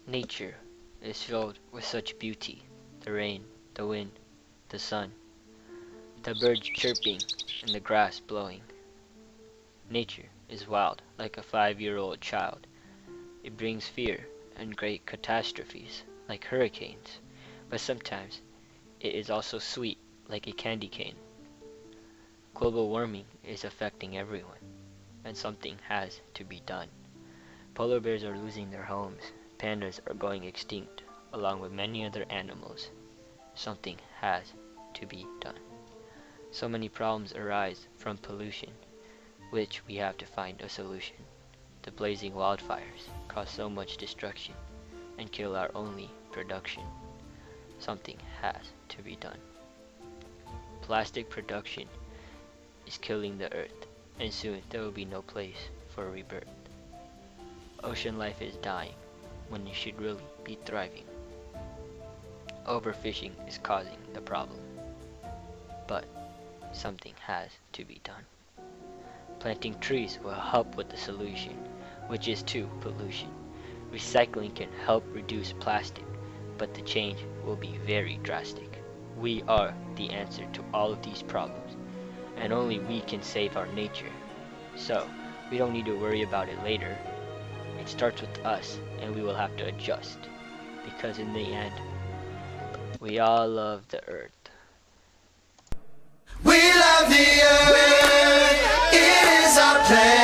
Nature is filled with such beauty: the rain, the wind, the sun, the birds chirping, and the grass blowing. Nature is wild like a 5-year-old child. It brings fear and great catastrophes like hurricanes, but sometimes it is also sweet like a candy cane. Global warming is affecting everyone, and something has to be done. Polar bears are losing their homes, pandas are going extinct, along with many other animals. Something has to be done. So many problems arise from pollution, which we have to find a solution. The blazing wildfires cause so much destruction and kill our only production. Something has to be done. Plastic production is killing the earth, and soon there will be no place for rebirth. Ocean life is dying when it should really be thriving. Overfishing is causing the problem, but something has to be done. Planting trees will help with the solution, which is to pollution. Recycling can help reduce plastic, but the change will be very drastic. We are the answer to all of these problems, and only we can save our nature. So, we don't need to worry about it later. It starts with us, and we will have to adjust, because in the end, we all love the earth. We love the earth, it is our plan.